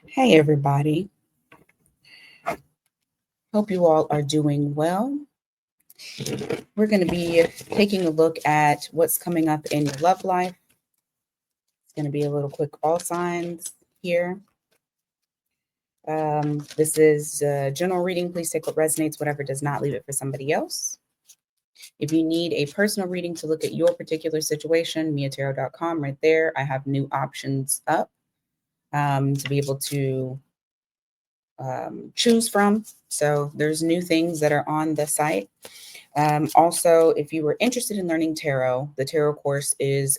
Hey, everybody. Hope you all are doing well. We're going to be taking a look at what's coming up in your love life. It's going to be a little quick all signs here. This is a general reading. Please take what resonates, whatever does not, leave it for somebody else. If you need a personal reading to look at your particular situation, miatarot.com right there. I have new options up to be able to choose from. So there's new things that are on the site. Also, if you were interested in learning tarot, the tarot course is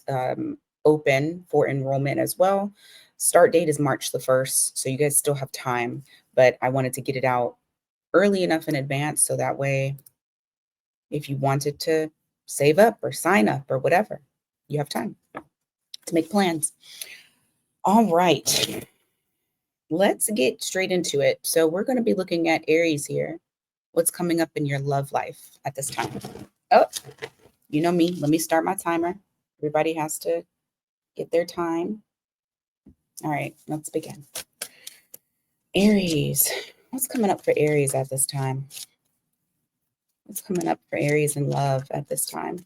open for enrollment as well. Start date is March the 1st, so you guys still have time, but I wanted to get it out early enough in advance so that way if you wanted to save up or sign up or whatever, you have time to make plans. All right, let's get straight into it. So we're going to be looking at Aries here. What's coming up in your love life at this time? Oh, you know me. Let me start my timer. Everybody has to get their time. All right, let's begin. Aries. What's coming up for Aries at this time? What's coming up for Aries in love at this time?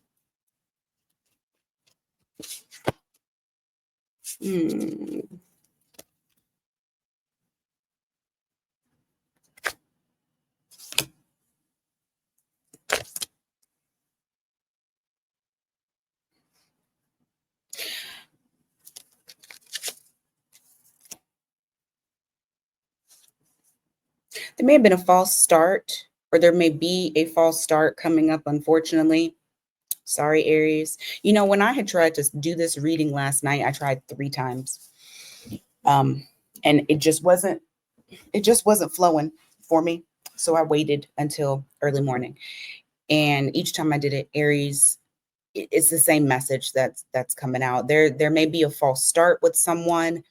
There may have been a false start, or there may be a false start coming up, unfortunately. Sorry, Aries. You know, when I had tried to do this reading last night, I tried 3 times. And it just wasn't flowing for me. So I waited until early morning. And each time I did it, Aries, it's the same message that's coming out. There may be a false start with someone.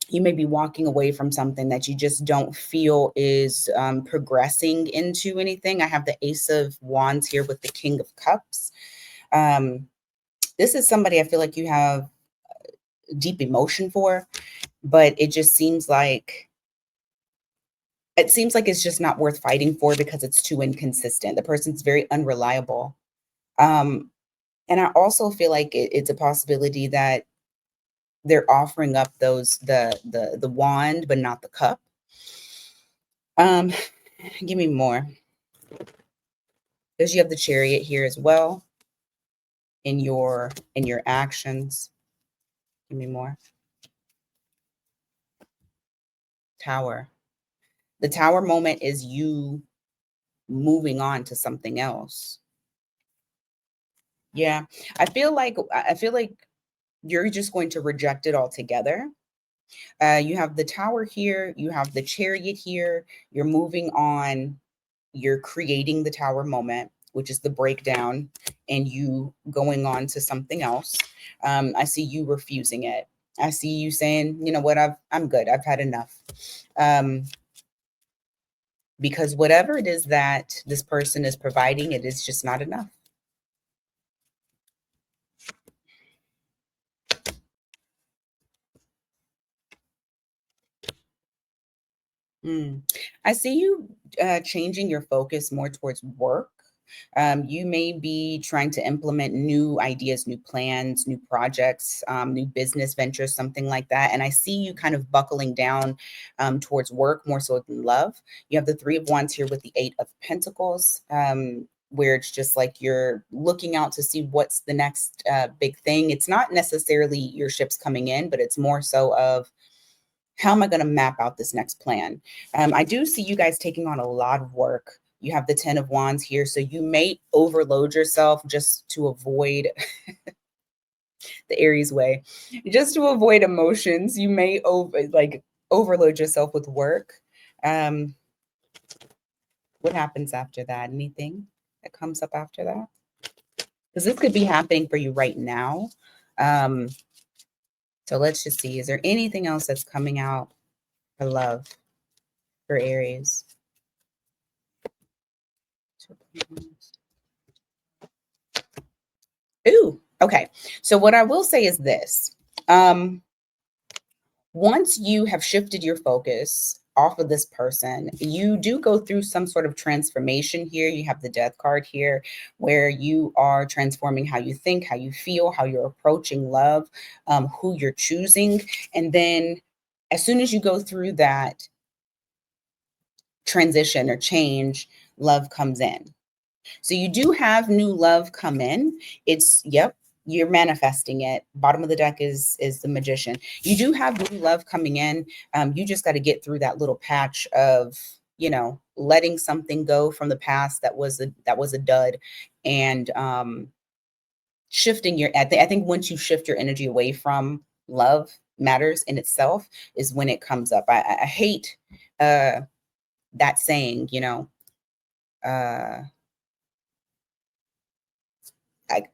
You may be walking away from something that you just don't feel is progressing into anything. I have the Ace of Wands here with the King of Cups. This is somebody I feel like you have deep emotion for, but it just seems like it's just not worth fighting for because it's too inconsistent. The person's very unreliable. And I also feel like it's a possibility that they're offering up the wand, but not the cup. Give me more. Because you have the Chariot here as well in your actions. Give me more. Tower. The Tower moment is you moving on to something else. Yeah. I feel like you're just going to reject it altogether. You have the Tower here, you have the Chariot here, you're moving on, you're creating the Tower moment, which is the breakdown, and you going on to something else. I see you refusing it. I see you saying, you know what, I'm good. I've had enough. Because whatever it is that this person is providing, it is just not enough. I see you changing your focus more towards work. You may be trying to implement new ideas, new plans, new projects, new business ventures, something like that. And I see you kind of buckling down towards work more so than love. You have the Three of Wands here with the Eight of Pentacles. Where it's just like you're looking out to see what's the next big thing. It's not necessarily your ships coming in, but it's more so of how am I going to map out this next plan? I do see you guys taking on a lot of work. You have the 10 of Wands here, so you may overload yourself just to avoid the Aries way, just to avoid emotions. You may overload yourself with work. What happens after that? Anything that comes up after that? Because this could be happening for you right now. So let's just see. Is there anything else that's coming out for love for Aries? Ooh, okay. So what I will say is this. once you have shifted your focus off of this person, you do go through some sort of transformation here. You have the death card here, where you are transforming how you think, how you feel, how you're approaching love, who you're choosing. And then as soon as you go through that transition or change, love comes in. So you do have new love come in. It's, yep, you're manifesting it. Bottom of the deck is the Magician. You do have new love coming in. You just got to get through that little patch of, letting something go from the past that was a dud, and shifting your. I think once you shift your energy away from love matters in itself is when it comes up. I hate that saying, uh I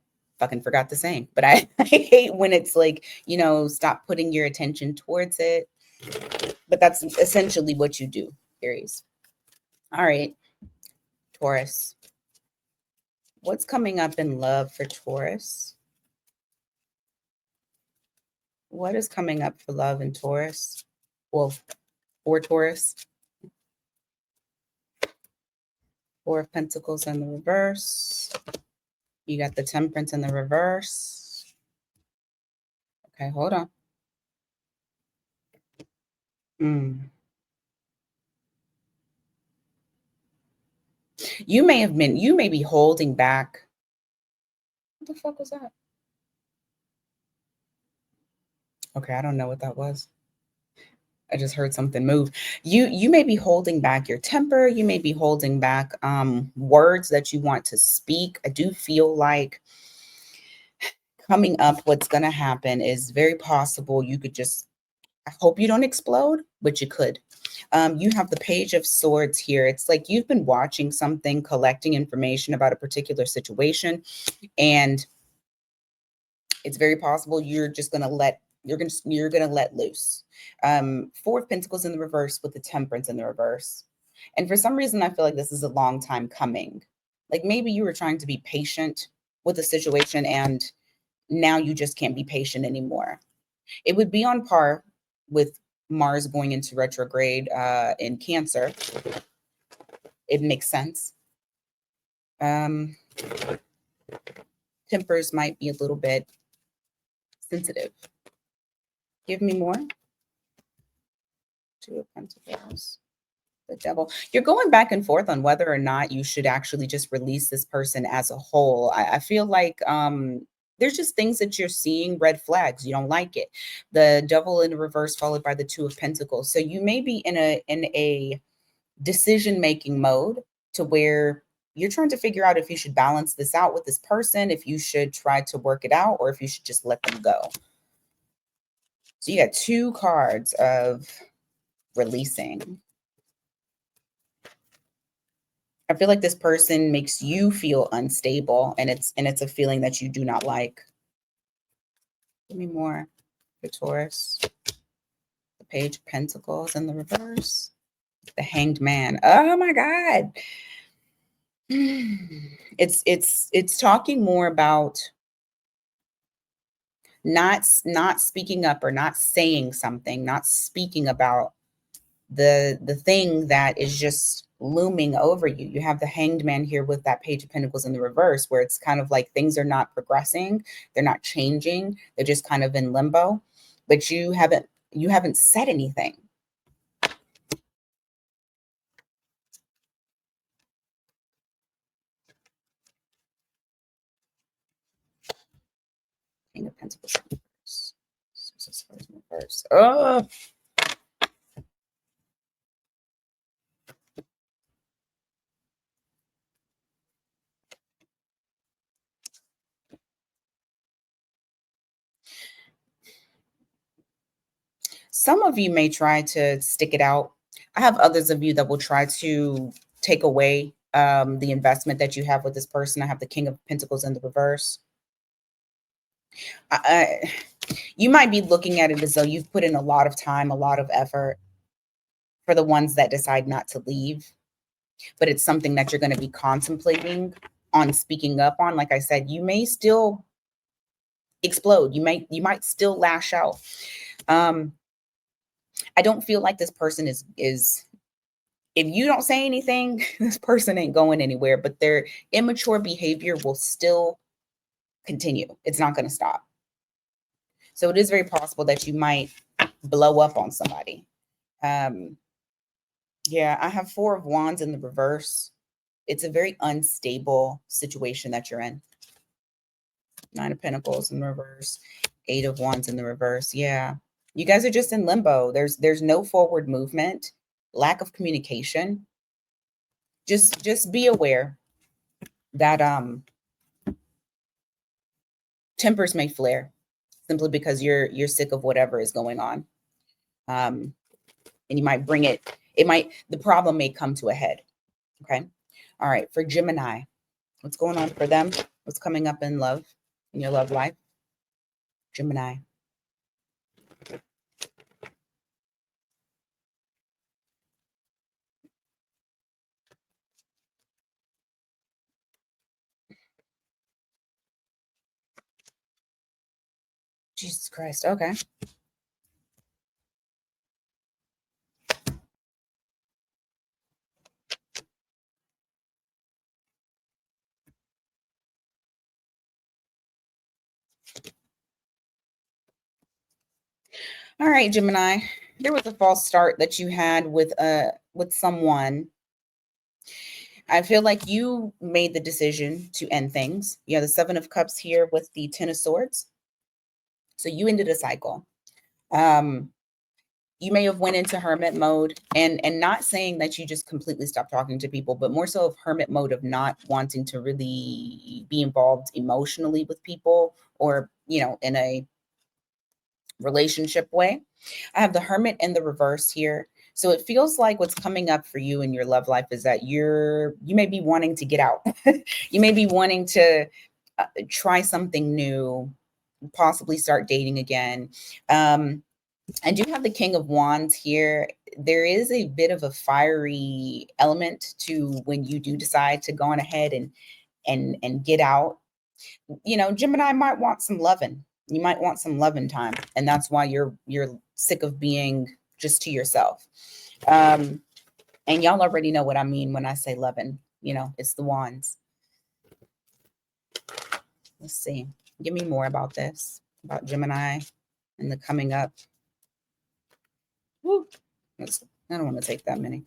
fucking forgot the saying, but I hate when it's like, stop putting your attention towards it. But that's essentially what you do, Aries. All right, Taurus. What's coming up in love for Taurus? What is coming up for love in Taurus? Well, for Taurus. Four of Pentacles in the reverse. You got the Temperance in the reverse. Okay, hold on. You may be holding back. What the fuck was that? Okay, I don't know what that was. I just heard something move. You may be holding back your temper. You may be holding back words that you want to speak. I do feel like coming up, what's going to happen is very possible you could just, I hope you don't explode, but you could. You have the Page of Swords here. It's like you've been watching something, collecting information about a particular situation, and it's very possible you're gonna let loose. Four of Pentacles in the reverse with the Temperance in the reverse. And for some reason, I feel like this is a long time coming. Like maybe you were trying to be patient with a situation and now you just can't be patient anymore. It would be on par with Mars going into retrograde in Cancer. It makes sense. Tempers might be a little bit sensitive. Give me more. Two of Pentacles. The Devil. You're going back and forth on whether or not you should actually just release this person as a whole. I feel like there's just things that you're seeing, red flags. You don't like it. The Devil in reverse followed by the Two of Pentacles. So you may be in a decision-making mode to where you're trying to figure out if you should balance this out with this person, if you should try to work it out, or if you should just let them go. So you got two cards of releasing. I feel like this person makes you feel unstable, and it's a feeling that you do not like. Give me more for Taurus. The Page of Pentacles in the reverse. The Hanged Man. Oh my God. It's talking more about not speaking up or not saying something, not speaking about the thing that is just looming over you. You have the Hanged Man here with that Page of Pentacles in the reverse, where it's kind of like things are not progressing, they're not changing, they're just kind of in limbo, but you haven't said anything. King of Pentacles in reverse. Oh, some of you may try to stick it out. I have others of you that will try to take away the investment that you have with this person. I have the King of Pentacles in the reverse. You might be looking at it as though you've put in a lot of time, a lot of effort for the ones that decide not to leave, but it's something that you're going to be contemplating on speaking up on. Like I said, you may still explode. You might still lash out. I don't feel like this person is if you don't say anything, this person ain't going anywhere, but their immature behavior will still continue. It's not going to stop. So it is very possible that you might blow up on somebody. Yeah, I have 4 of Wands in the reverse. It's a very unstable situation that you're in. 9 of Pentacles in the reverse, 8 of Wands in the reverse. Yeah, you guys are just in limbo. There's no forward movement, lack of communication. Just be aware that tempers may flare simply because you're sick of whatever is going on. And you might bring the problem may come to a head. Okay. All right. For Gemini, what's going on for them? What's coming up in love, in your love life? Gemini. Jesus Christ. Okay. All right, Gemini. There was a false start that you had with someone. I feel like you made the decision to end things. You have the 7 of Cups here with the 10 of Swords. So you ended a cycle. You may have went into hermit mode, and not saying that you just completely stopped talking to people, but more so of hermit mode of not wanting to really be involved emotionally with people, or, you know, in a relationship way. I have the Hermit in the reverse here. So it feels like what's coming up for you in your love life is that you may be wanting to get out. You may be wanting to try something new, possibly start dating again. I do have the King of Wands here. There is a bit of a fiery element to when you do decide to go on ahead and get out. You know, Gemini might want some loving. You might want some loving time, and that's why you're sick of being just to yourself. And y'all already know what I mean when I say loving. You know, it's the wands. Let's see. Give me more about this, about Gemini and the coming up. Woo. I don't want to take that many.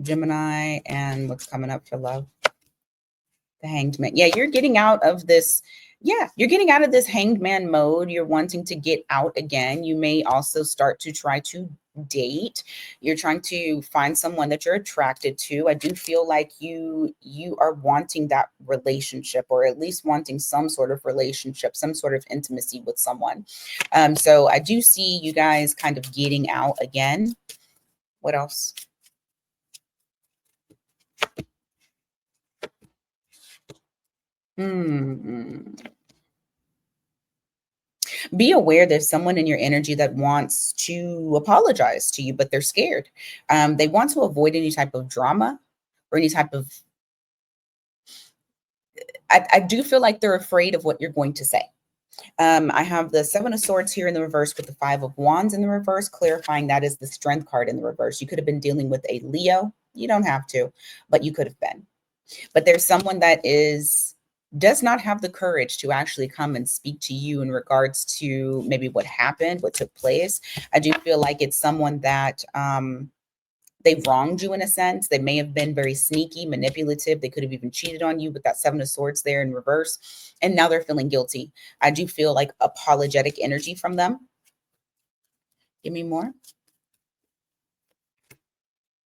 Gemini and what's coming up for love. The Hanged Man. Yeah, you're getting out of this. Yeah, you're getting out of this hanged man mode. You're wanting to get out again. You may also start to try to date. You're trying to find someone that you're attracted to. I do feel like you are wanting that relationship, or at least wanting some sort of relationship, some sort of intimacy with someone. So I do see you guys kind of getting out again. What else? Be aware there's someone in your energy that wants to apologize to you, but they're scared. They want to avoid any type of drama or any type of. I do feel like they're afraid of what you're going to say. I have the 7 of Swords here in the reverse with the 5 of Wands in the reverse, clarifying that is the Strength card in the reverse. You could have been dealing with a Leo. You don't have to, but you could have been. But there's someone that does not have the courage to actually come and speak to you in regards to maybe what happened, what took place. I do feel like it's someone that they wronged you in a sense. They may have been very sneaky, manipulative. They could have even cheated on you with that 7 of Swords there in reverse. And now they're feeling guilty. I do feel like apologetic energy from them. Give me more.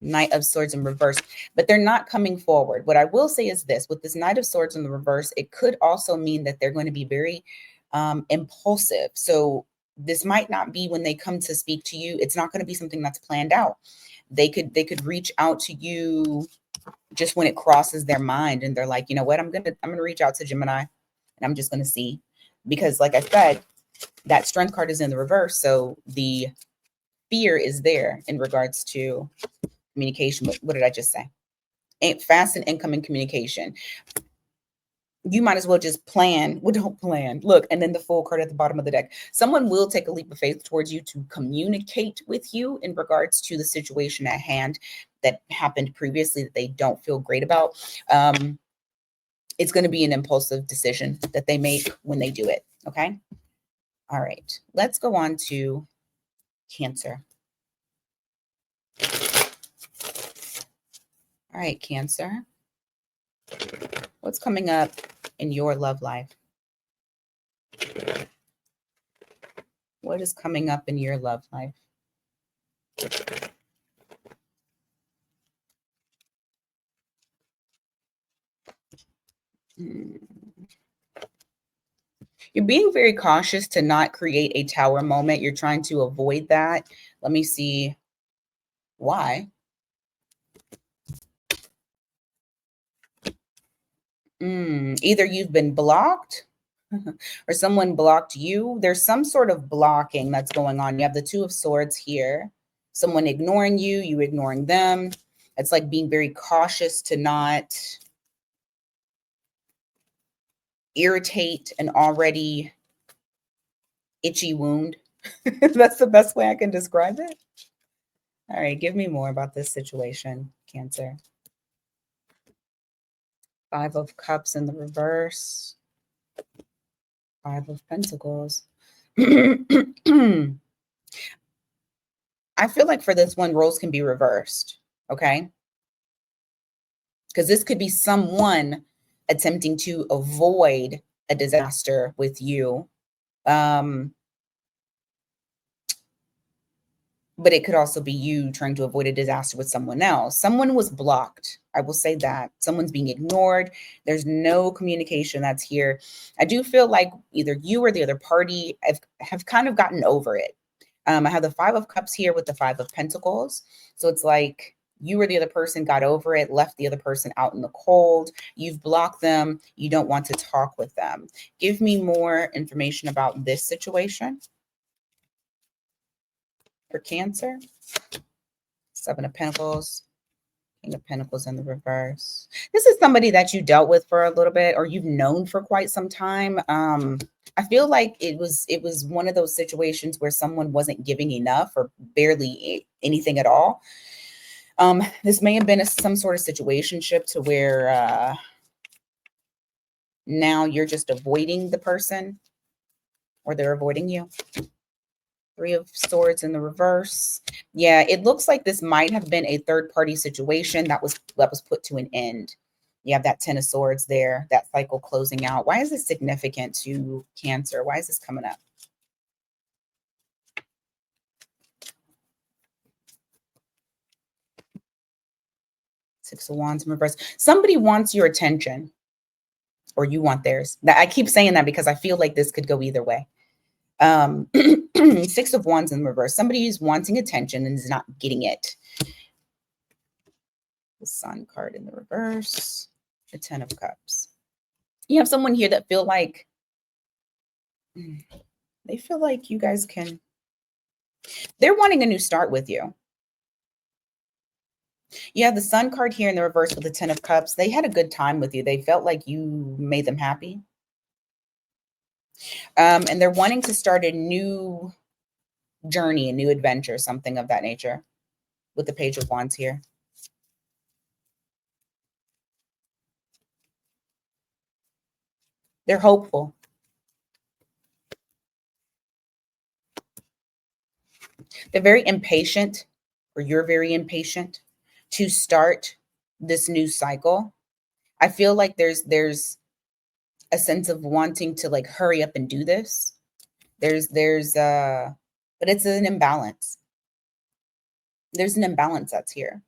Knight of Swords in reverse, but they're not coming forward. What I will say is this: with this Knight of Swords in the reverse, it could also mean that they're going to be very impulsive. So this might not be when they come to speak to you. It's not going to be something that's planned out. They could reach out to you just when it crosses their mind, and they're like, you know what, I'm gonna reach out to Gemini, and I'm just gonna see, because like I said, that Strength card is in the reverse, so the fear is there in regards to communication. What did I just say? Fast and incoming communication. you might as well just plan. Well, don't plan. Look, and then the Fool card at the bottom of the deck. Someone will take a leap of faith towards you to communicate with you in regards to the situation at hand that happened previously that they don't feel great about. It's going to be an impulsive decision that they make when they do it. Okay. All right. Let's go on to Cancer. All right, Cancer. What's coming up in your love life? What is coming up in your love life? You're being very cautious to not create a tower moment. You're trying to avoid that. Let me see why. Either you've been blocked or someone blocked you. There's some sort of blocking that's going on. You have the Two of Swords here. Someone ignoring you, you ignoring them. It's like being very cautious to not irritate an already itchy wound. That's the best way I can describe it. All right, give me more about this situation, Cancer. Five of Cups in the reverse. Five of Pentacles. I feel like for this one, roles can be reversed, okay? Because this could be someone attempting to avoid a disaster with you. But it could also be you trying to avoid a disaster with someone else. Someone was blocked. I will say that. Someone's being ignored. There's no communication that's here. I do feel like either you or the other party have kind of gotten over it. I have the Five of Cups here with the Five of Pentacles. So it's like you or the other person got over it, left the other person out in the cold. You've blocked them. You don't want to talk with them. Give me more information about this situation. For Cancer, Seven of Pentacles, King of Pentacles in the reverse. This is somebody that you dealt with for a little bit or you've known for quite some time. I feel like it was one of those situations where someone wasn't giving enough or barely anything at all. This may have been some sort of situationship to where now you're just avoiding the person or they're avoiding you. Three of Swords in the reverse. Yeah, it looks like this might have been a third-party situation that was put to an end. You have that Ten of Swords there, that cycle closing out. Why is this significant to Cancer? Why is this coming up? Six of Wands in reverse. Somebody wants your attention or you want theirs. I keep saying that because I feel like this could go either way. Six of Wands in reverse. Somebody is wanting attention and is not getting it. The Sun card in the reverse. The Ten of Cups. You have someone here that feel like they feel like you guys can. They're wanting a new start with you. You have the Sun card here in the reverse with the Ten of Cups. They had a good time with you. They felt like you made them happy. And they're wanting to start a new journey, a new adventure, something of that nature with the Page of Wands here. They're hopeful. They're very impatient, or you're very impatient to start this new cycle. I feel like there's a sense of wanting to like hurry up and do this. But it's an imbalance. There's an imbalance that's here.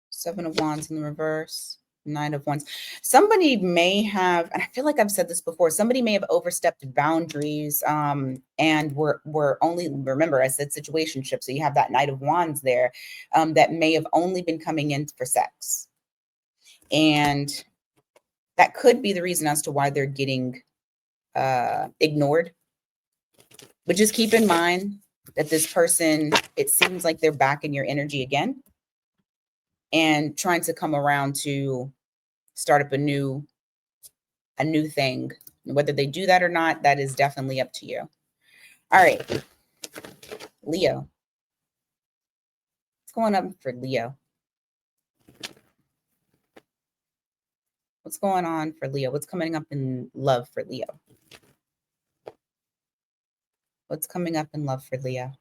Seven of Wands in the reverse. Nine of Wands. Somebody may have, and I feel like I've said this before, somebody may have overstepped boundaries and we're only, remember I said situationship, so you have that Knight of Wands there that may have only been coming in for sex. And that could be the reason as to why they're getting ignored. But just keep in mind that this person, it seems like they're back in your energy again. and trying to come around to start up a new thing. Whether they do that or not, that is definitely up to you. All right, Leo. What's going on for Leo? What's going on for Leo? What's coming up in love for Leo? What's coming up in love for Leo?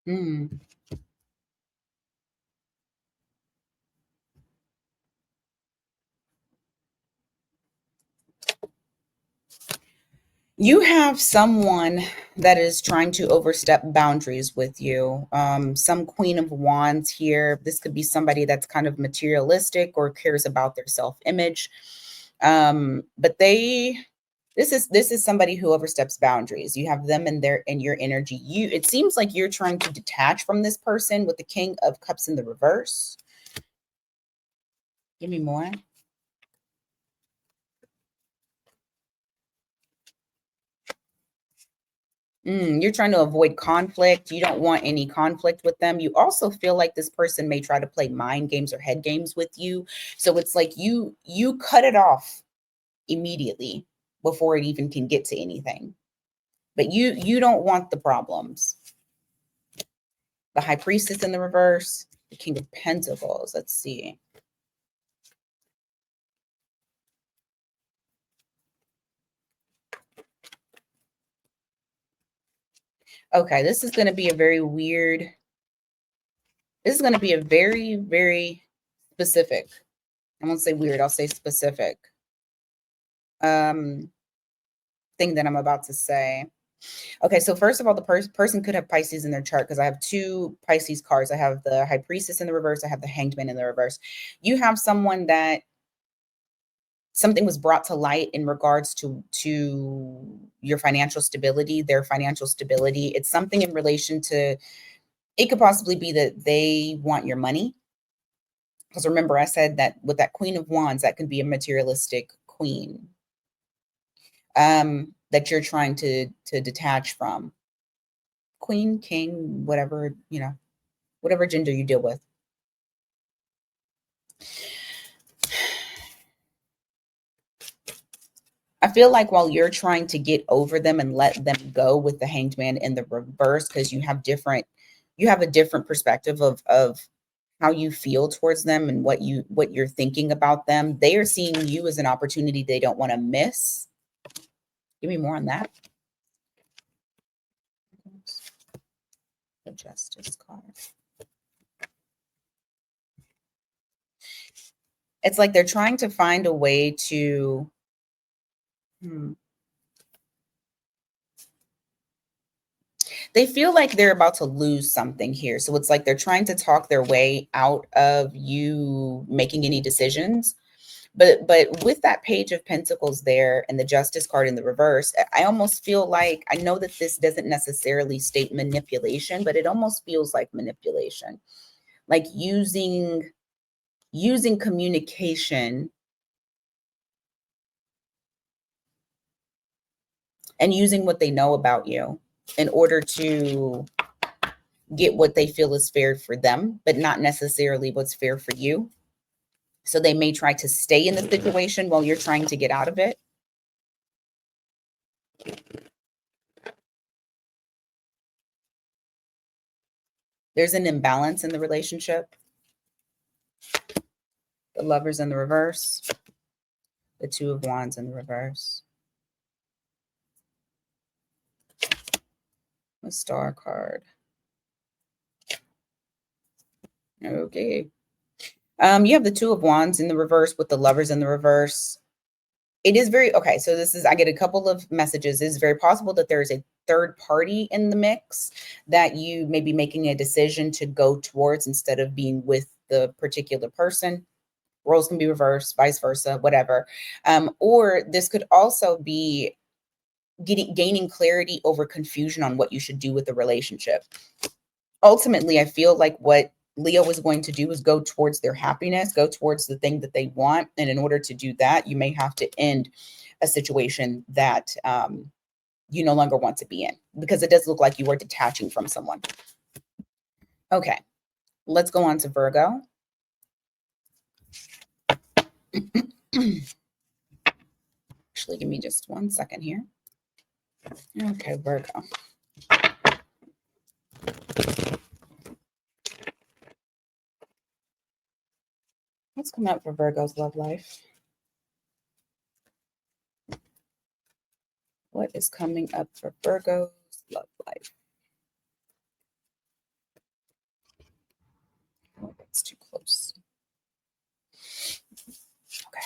Hmm. You have someone that is trying to overstep boundaries with you. Some Queen of Wands here. This could be somebody that's kind of materialistic or cares about their self-image. But this is somebody who oversteps boundaries. You have them in your energy. It seems like you're trying to detach from this person with the King of Cups in the reverse. Give me more. You're trying to avoid conflict. You don't want any conflict with them. You also feel like this person may try to play mind games or head games with you. So it's like you cut it off immediately before it even can get to anything. But you don't want the problems. The High Priestess in the reverse, the King of Pentacles. Let's see. Okay, this is going to be a very weird. This is going to be a very, very specific. I won't say weird. I'll say specific. Thing that I'm about to say. Okay, so first of all, the person could have Pisces in their chart because I have two Pisces cards. I have the High Priestess in the reverse. I have the Hanged Man in the reverse. You have someone that something was brought to light in regards to your financial stability, their financial stability. It's something in relation to, it could possibly be that they want your money. Because remember, I said that with that Queen of Wands, that could be a materialistic queen that you're trying to detach from. Queen, king, whatever, whatever gender you deal with. I feel like while you're trying to get over them and let them go with the Hanged Man in the reverse, because you have a different perspective of how you feel towards them and what you're thinking about them. They are seeing you as an opportunity they don't want to miss. Give me more on that. The Justice card. It's like they're trying to find a way to they feel like they're about to lose something here. So it's like they're trying to talk their way out of you making any decisions. But with that Page of Pentacles there and the Justice card in the reverse, I almost feel like, I know that this doesn't necessarily state manipulation, but it almost feels like manipulation. Like using communication and using what they know about you in order to get what they feel is fair for them, but not necessarily what's fair for you. So they may try to stay in the situation while you're trying to get out of it. There's an imbalance in the relationship. The Lovers in the reverse. The Two of Wands in the reverse. The Star card. Okay. You have the Two of Wands in the reverse with the Lovers in the reverse. It is very, okay, so I get a couple of messages. It's very possible that there is a third party in the mix that you may be making a decision to go towards instead of being with the particular person. Roles can be reversed, vice versa, whatever. Or this could also be gaining clarity over confusion on what you should do with the relationship. Ultimately, I feel like what Leo is going to do is go towards their happiness, go towards the thing that they want. And in order to do that, you may have to end a situation that you no longer want to be in, because it does look like you are detaching from someone. Okay, let's go on to Virgo. Actually, give me just 1 second here. Okay, Virgo. What's coming up for Virgo's love life? What is coming up for Virgo's love life? Oh, that's too close. Okay.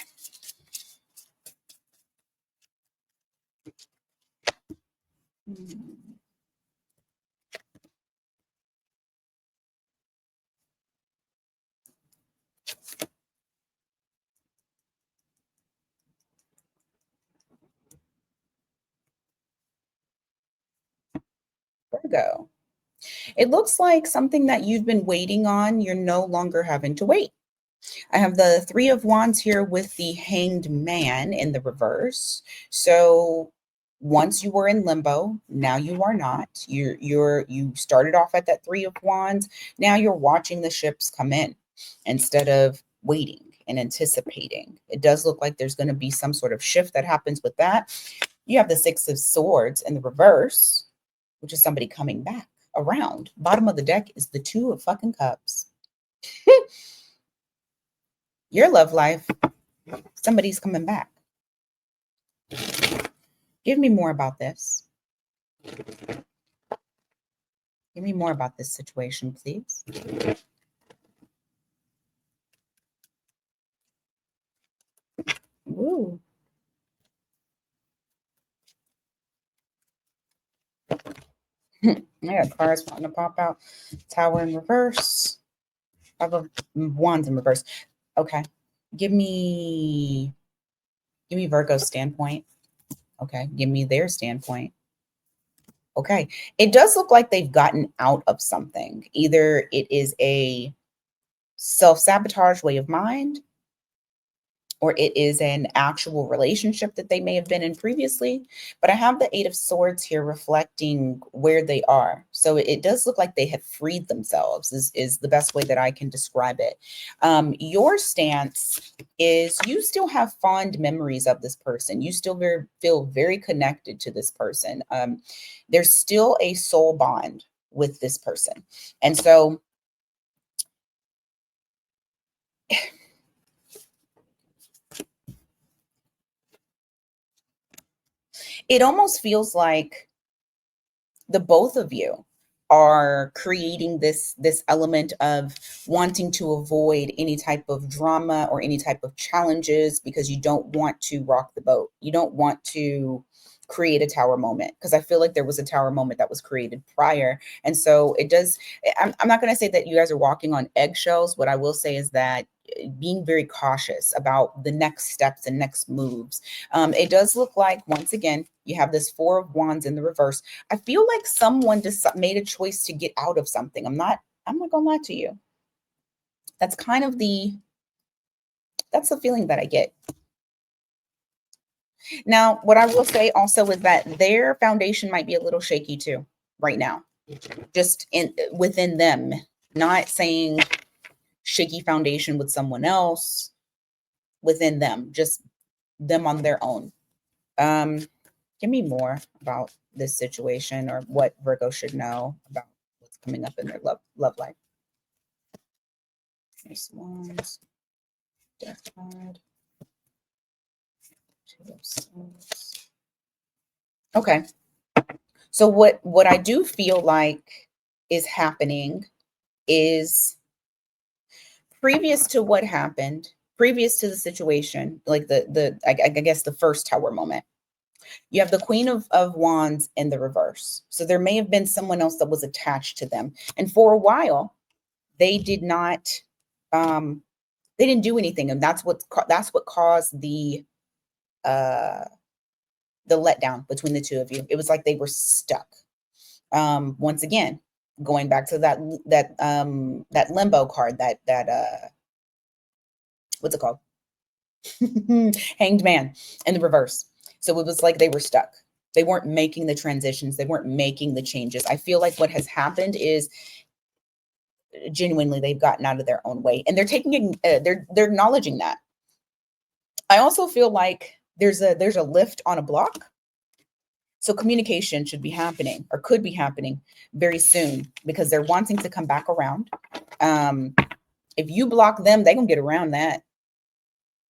Virgo. It looks like something that you've been waiting on, you're no longer having to wait. I have the Three of Wands here with the Hanged Man in the reverse. So once you were in limbo, now you are not. You started off at that Three of Wands. Now you're watching the ships come in instead of waiting and anticipating. It does look like there's going to be some sort of shift that happens with that. You have the Six of Swords in the reverse, which is somebody coming back around. Bottom of the deck is the Two of fucking Cups. Your love life, somebody's coming back. Give me more about this. Give me more about this situation, please. Ooh. I got cards wanting to pop out. Tower in reverse. Five of Wands in reverse. Okay. Give me Virgo's standpoint. Okay. Give me their standpoint. Okay. It does look like they've gotten out of something. Either it is a self-sabotage way of mind, or it is an actual relationship that they may have been in previously. But I have the Eight of Swords here reflecting where they are. So it does look like they have freed themselves is the best way that I can describe it. Your stance is you still have fond memories of this person. You still feel very connected to this person. There's still a soul bond with this person. And so it almost feels like the both of you are creating this element of wanting to avoid any type of drama or any type of challenges because you don't want to rock the boat. You don't want to create a tower moment, because I feel like there was a tower moment that was created prior. And so it does, I'm not going to say that you guys are walking on eggshells. What I will say is that being very cautious about the next steps and next moves. It does look like, once again, you have this Four of Wands in the reverse. I feel like someone just made a choice to get out of something. I'm not gonna lie to you. That's kind of that's the feeling that I get. Now, what I will say also is that their foundation might be a little shaky too right now. Just within them, not saying shaky foundation with someone else, within them, just them on their own. Give me more about this situation, or what Virgo should know about what's coming up in their love life. Ace of Wands, Death card, Two of Swords. Okay, so what I do feel like is happening is, previous to what happened, previous to the situation, like I guess the first tower moment, you have the Queen of Wands in the reverse. So there may have been someone else that was attached to them. And for a while, they did not, they didn't do anything. And that's what caused the letdown between the two of you. It was like they were stuck. Once again, going back to that limbo card, that what's it called? Hanged Man in the reverse. So it was like they were stuck. They weren't making the transitions. They weren't making the changes. I feel like what has happened is genuinely they've gotten out of their own way, and they're taking they're acknowledging that. I also feel like there's a lift on a block. So communication should be happening, or could be happening very soon, because they're wanting to come back around. If you block them, they're gonna get around that.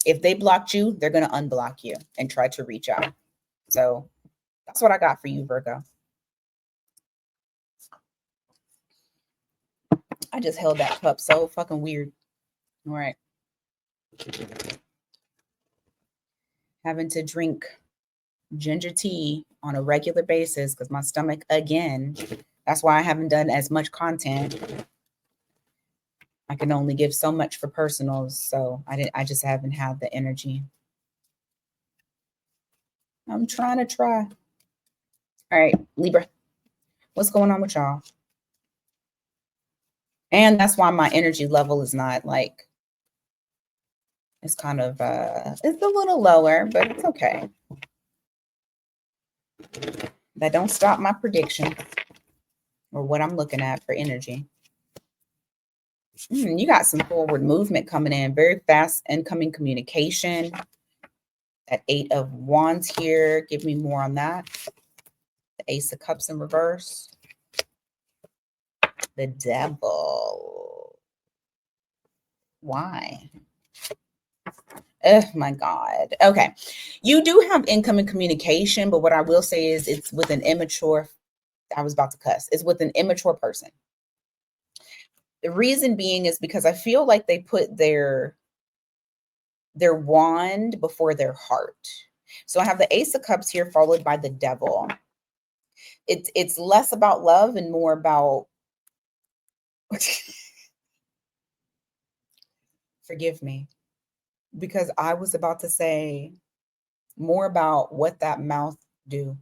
If they blocked you, they're gonna unblock you and try to reach out. So that's what I got for you, Virgo. I just held that cup so fucking weird. All right. Having to drink ginger tea on a regular basis because my stomach, again, that's why I haven't done as much content. I can only give so much for personals, so I just haven't had the energy. I'm trying. All right, Libra, what's going on with y'all? And that's why my energy level is not like, it's kind of it's a little lower, but it's okay. That don't stop my prediction or what I'm looking at for energy. You got some forward movement coming in, very fast incoming communication. That 8 of Wands here. Give me more on that. The Ace of Cups in reverse. The Devil. Why? Oh my God. Okay. You do have incoming communication, but what I will say is it's with an immature, I was about to cuss, it's with an immature person. The reason being is because I feel like they put their wand before their heart. So I have the Ace of Cups here followed by the Devil. It's less about love and more about forgive me, because I was about to say more about what that mouth do.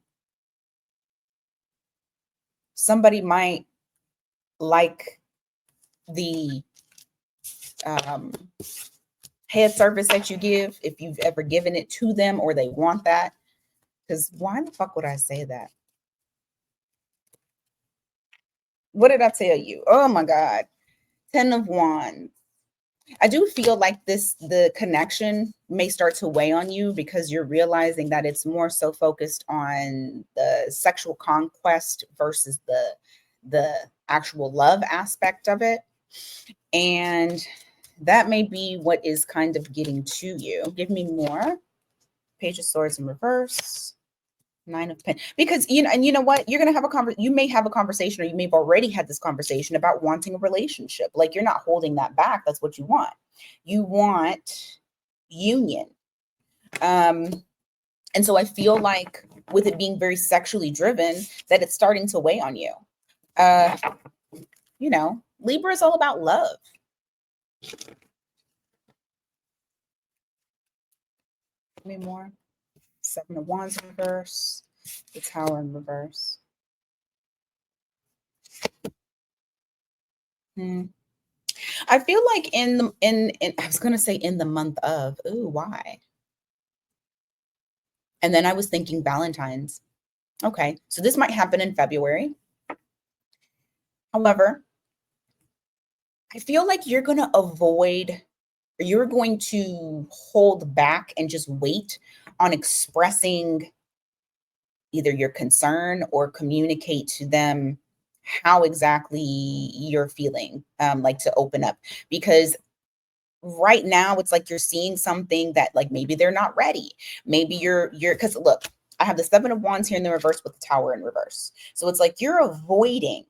Somebody might like the head service that you give, if you've ever given it to them, or they want that. Because why the fuck would I say that? What did I tell you? Oh my God. 10 of Wands. I do feel like the connection may start to weigh on you because you're realizing that it's more so focused on the sexual conquest versus the actual love aspect of it. And that may be what is kind of getting to you. Give me more. Page of Swords in reverse. 9 of Pentacles. Because, and you know what? You're going to have you may have a conversation, or you may have already had this conversation about wanting a relationship. Like, you're not holding that back. That's what you want. You want union. And so I feel like with it being very sexually driven, that it's starting to weigh on you. Libra is all about love. Give me more. 7 of Wands in reverse. The Tower in reverse. I feel like in I was gonna say in the month of, why? And then I was thinking Valentine's. Okay, so this might happen in February. However, I feel like you're gonna avoid, or you're going to hold back and just wait on expressing either your concern or communicate to them how exactly you're feeling, like to open up. Because right now it's like you're seeing something that, like, maybe they're not ready. Maybe you're because look, I have the 7 of Wands here in the reverse with the Tower in reverse. So it's like you're avoiding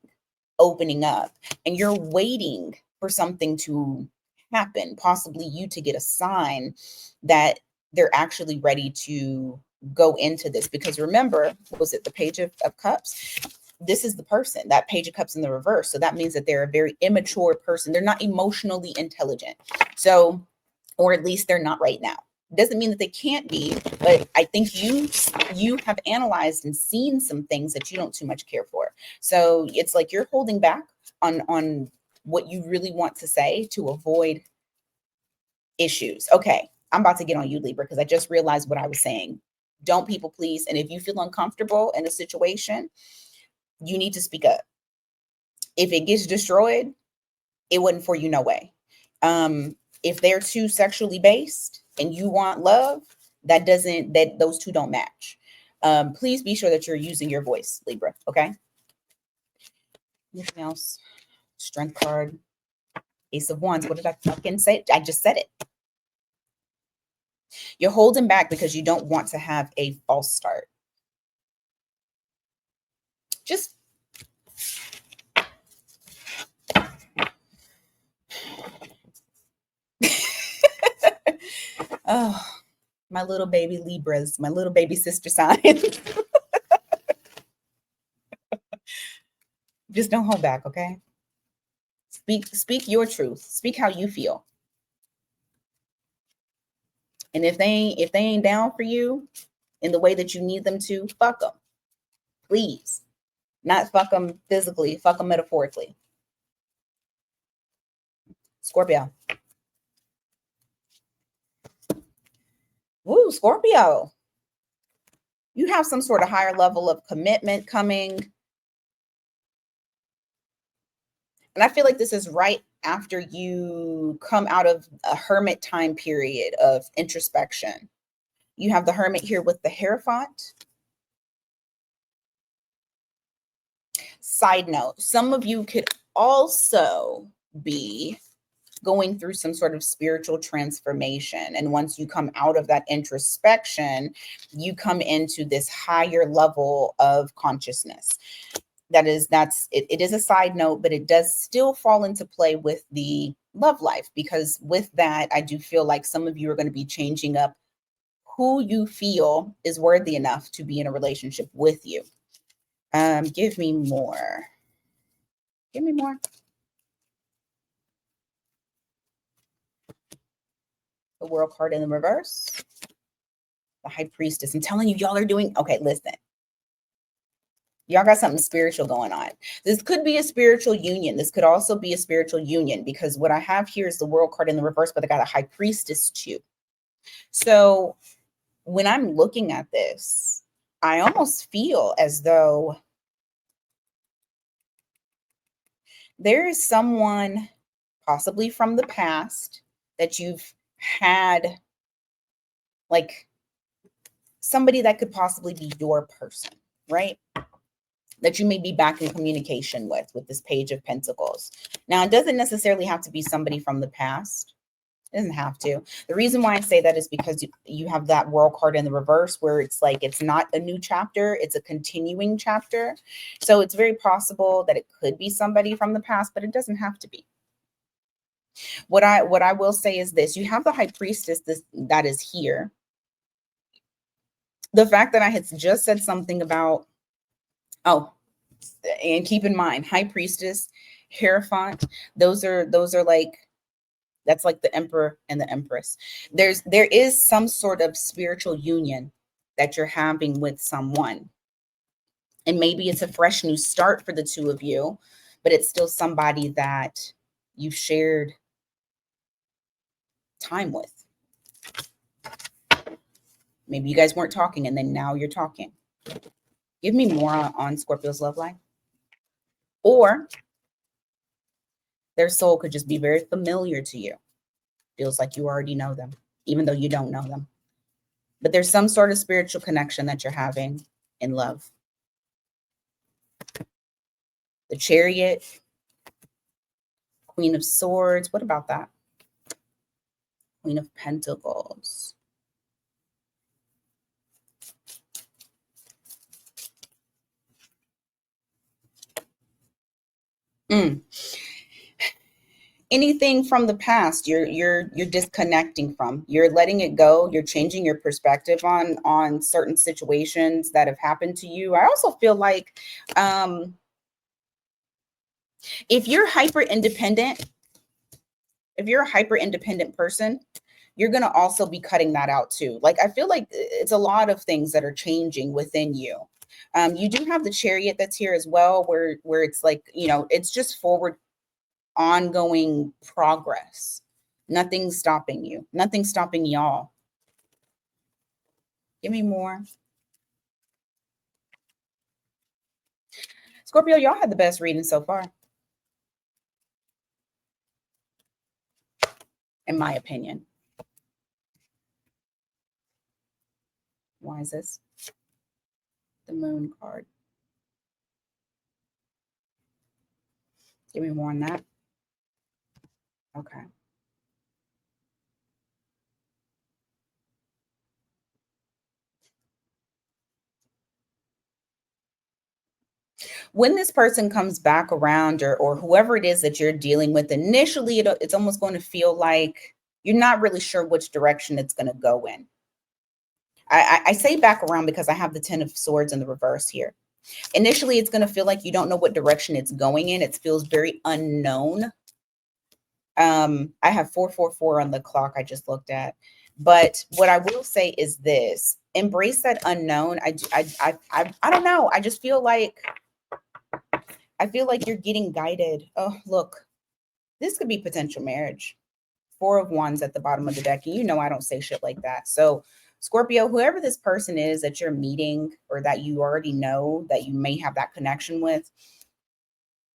opening up and you're waiting for something to happen, possibly you to get a sign that they're actually ready to go into this. Because remember, was it the Page of Cups? This is the person, that Page of Cups in the reverse. So that means that they're a very immature person. They're not emotionally intelligent. So, or at least they're not right now. Doesn't mean that they can't be, but I think you have analyzed and seen some things that you don't too much care for. So it's like you're holding back on what you really want to say to avoid issues. Okay, I'm about to get on you, Libra, because I just realized what I was saying. Don't people please. And if you feel uncomfortable in a situation, you need to speak up. If it gets destroyed, it wasn't for you, no way. If they're too sexually based and you want love, that those two don't match. Please be sure that you're using your voice, Libra. Okay. Anything else? Strength card, Ace of Wands. What did I fucking say? I just said it. You're holding back because you don't want to have a false start. Just oh, my little baby Libras, my little baby sister sign. Just don't hold back, okay? Speak your truth. Speak how you feel. And if they ain't down for you in the way that you need them to, fuck them. Please. Not fuck them physically, fuck them metaphorically. Scorpio. Woo, Scorpio. You have some sort of higher level of commitment coming. And I feel like this is right after you come out of a hermit time period of introspection. You have the hermit here with the Hierophant. Side note, some of you could also be going through some sort of spiritual transformation. And once you come out of that introspection, you come into this higher level of consciousness. It is a side note, but it does still fall into play with the love life, because with that, I do feel like some of you are going to be changing up who you feel is worthy enough to be in a relationship with you. Give me more. Give me more. The World card in the reverse. The High Priestess. I'm telling you, y'all are doing, okay, listen. Y'all got something spiritual going on. This could be a spiritual union. This could also be a spiritual union, because what I have here is the World card in the reverse, but I got a High Priestess too. So when I'm looking at this, I almost feel as though there is someone possibly from the past that you've had, like somebody that could possibly be your person, right? That you may be back in communication with this Page of Pentacles. Now, it doesn't necessarily have to be somebody from the past. It doesn't have to. The reason why I say that is because you have that World card in the reverse, where it's like it's not a new chapter, it's a continuing chapter. So it's very possible that it could be somebody from the past, but it doesn't have to be. What I will say is this: you have the High Priestess that is here. The fact that I had just said something about, oh, and keep in mind, High Priestess, Hierophant, those are like, that's like the Emperor and the Empress. There is some sort of spiritual union that you're having with someone. And maybe it's a fresh new start for the two of you, but it's still somebody that you've shared time with. Maybe you guys weren't talking and then now you're talking. Give me more on Scorpio's love life. Or their soul could just be very familiar to you. Feels like you already know them, even though you don't know them. But there's some sort of spiritual connection that you're having in love. The Chariot, Queen of Swords. What about that? Queen of Pentacles. Anything from the past you're disconnecting from. You're letting it go. You're changing your perspective on certain situations that have happened to you. I also feel like if you're hyper independent person, you're going to also be cutting that out too. Like, I feel like it's a lot of things that are changing within you. You do have the Chariot that's here as well, where it's like, it's just forward, ongoing progress. Nothing's stopping you. Nothing's stopping y'all. Give me more. Scorpio, y'all had the best reading so far, in my opinion. Why is this? The Moon card. Give me more on that. Okay. When this person comes back around, or whoever it is that you're dealing with, initially it's almost going to feel like you're not really sure which direction it's going to go in. I say back around because I have the 10 of Swords in the reverse here. Initially, it's going to feel like you don't know what direction it's going in. It feels very unknown. I have 444 on the clock I just looked at. But what I will say is this: embrace that unknown. I don't know. I just feel like you're getting guided. Oh, look, this could be potential marriage. 4 of Wands at the bottom of the deck. And I don't say shit like that. So Scorpio, whoever this person is that you're meeting, or that you already know that you may have that connection with,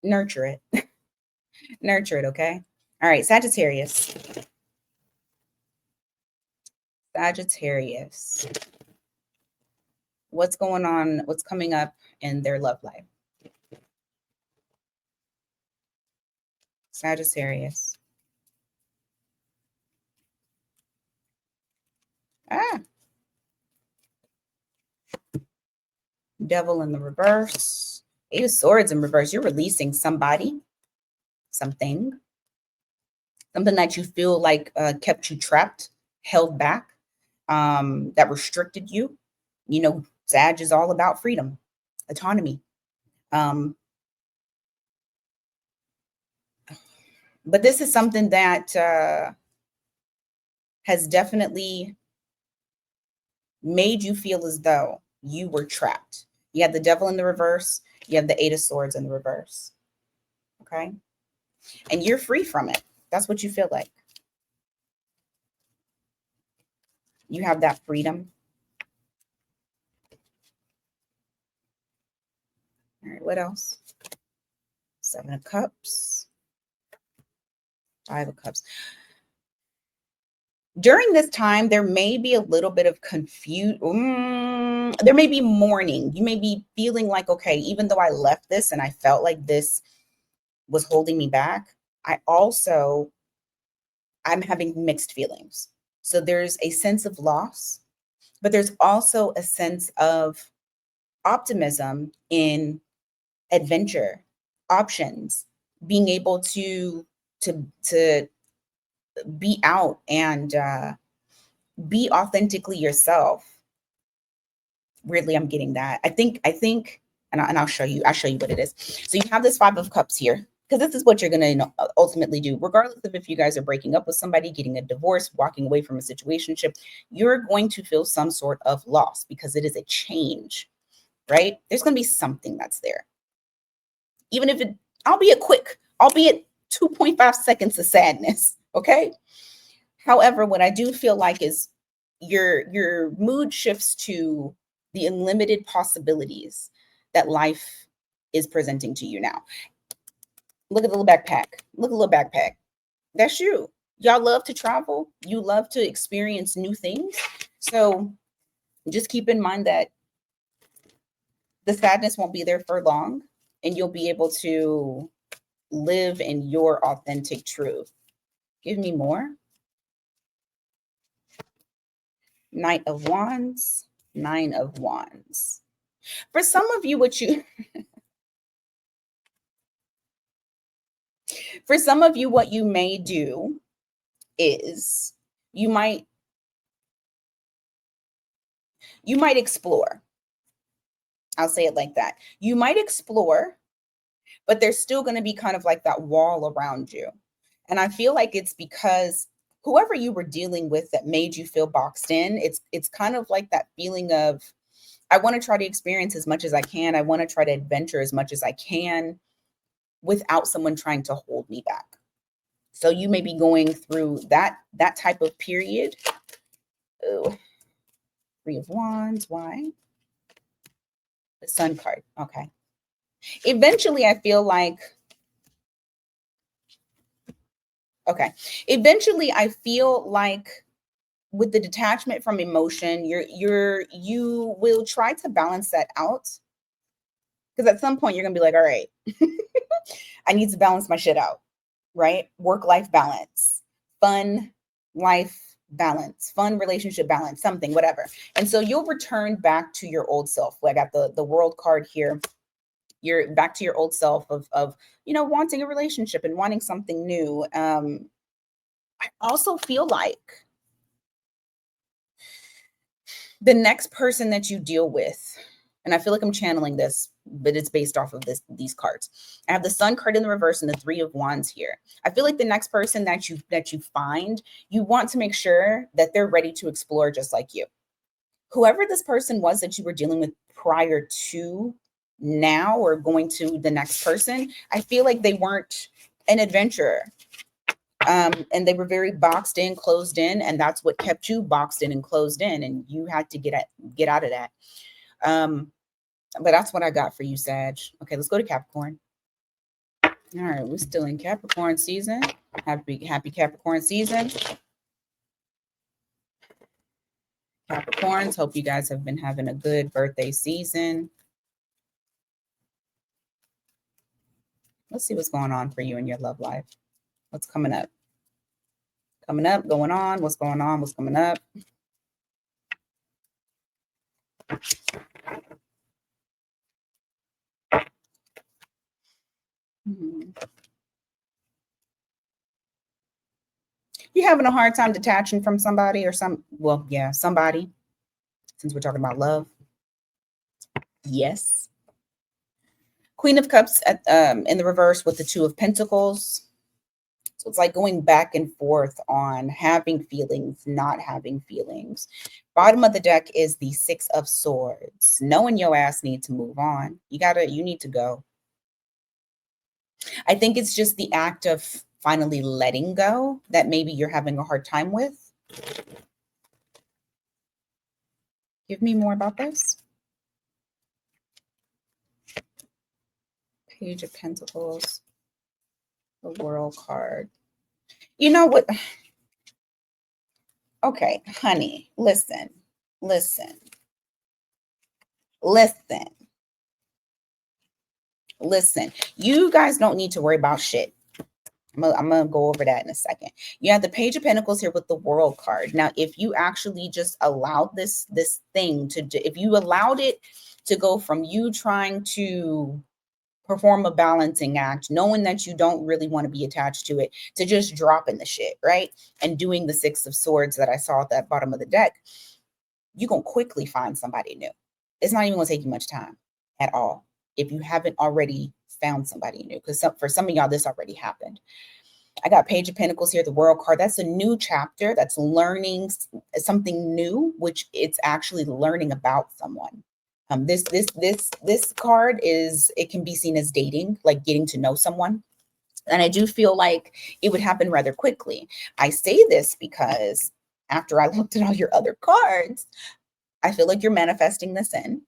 nurture it. Nurture it, okay? All right, Sagittarius. Sagittarius. What's going on? What's coming up in their love life? Sagittarius. Devil in the reverse. 8 of Swords in reverse. You're releasing somebody, something that you feel like kept you trapped, held back, that restricted you. Sag is all about freedom, autonomy. But this is something that has definitely made you feel as though you were trapped. You have the Devil in the reverse. You have the 8 of Swords in the reverse. Okay. And you're free from it. That's what you feel like. You have that freedom. All right. What else? 7 of Cups. 5 of Cups. During this time, there may be a little bit of confusion. There may be mourning. You may be feeling like, okay, even though I left this and I felt like this was holding me back, I'm having mixed feelings. So there's a sense of loss, but there's also a sense of optimism in adventure, options, being able to be out and be authentically yourself. Weirdly, I'm getting that. I think, and I'll show you what it is. So you have this 5 of Cups here, because this is what you're going to ultimately do, regardless of if you guys are breaking up with somebody, getting a divorce, walking away from a situationship. You're going to feel some sort of loss because it is a change, right? There's going to be something that's there, even if it, albeit quick, albeit 2.5 seconds of sadness. Okay. However, what I do feel like is your mood shifts to the unlimited possibilities that life is presenting to you now. Look at the little backpack. Look at the little backpack. That's you. Y'all love to travel. You love to experience new things. So just keep in mind that the sadness won't be there for long, and you'll be able to live in your authentic truth. Give me more. Knight of Wands, 9 of Wands. For some of you, what you may do is you might explore. I'll say it like that. You might explore, but there's still going to be kind of like that wall around you. And I feel like it's because whoever you were dealing with that made you feel boxed in, it's kind of like that feeling of, I want to try to experience as much as I can. I want to try to adventure as much as I can without someone trying to hold me back. So you may be going through that type of period. Oh, Three of Wands. Why? The Sun card. Okay. Eventually, I feel like, okay. Eventually, I feel like with the detachment from emotion, you will try to balance that out. Because at some point you're gonna be like, all right, I need to balance my shit out, right? Work-life balance, fun life balance, fun relationship balance, something, whatever. And so you'll return back to your old self. I got the World card here. You're back to your old self of wanting a relationship and wanting something new. I also feel like the next person that you deal with, and I feel like I'm channeling this, but it's based off of these cards. I have the Sun card in the reverse and the Three of Wands here. I feel like the next person that you find, you want to make sure that they're ready to explore just like you. Whoever this person was that you were dealing with prior to now or going to the next person, I feel like they weren't an adventurer. And they were very boxed in, closed in, and that's what kept you boxed in and closed in, and you had to get out of that. But that's what I got for you, Sag. Okay, let's go to Capricorn. All right, we're still in Capricorn season. Happy Capricorn season. Capricorns, hope you guys have been having a good birthday season. Let's see what's going on for you in your love life. What's coming up? Coming up, going on, what's going on, what's coming up? You having a hard time detaching from somebody or somebody, since we're talking about love. Yes. Queen of Cups in the reverse with the Two of Pentacles. So it's like going back and forth on having feelings, not having feelings. Bottom of the deck is the Six of Swords. Knowing your ass need to move on. You need to go. I think it's just the act of finally letting go that maybe you're having a hard time with. Give me more about this. Page of Pentacles. The World card. You know what? Okay, honey, listen. You guys don't need to worry about shit. I'm gonna go over that in a second. You have the Page of Pentacles here with the World card. Now, if you actually just allowed this thing if you allowed it to go from you trying to perform a balancing act, knowing that you don't really want to be attached to it, to just dropping the shit, right? And doing the Six of Swords that I saw at that bottom of the deck, you're going to quickly find somebody new. It's not even going to take you much time at all if you haven't already found somebody new, because for some of y'all, this already happened. I got Page of Pentacles here, the World card. That's a new chapter. That's learning something new, which it's actually learning about someone. This card it can be seen as dating, like getting to know someone. And I do feel like it would happen rather quickly. I say this because after I looked at all your other cards, I feel like you're manifesting this in.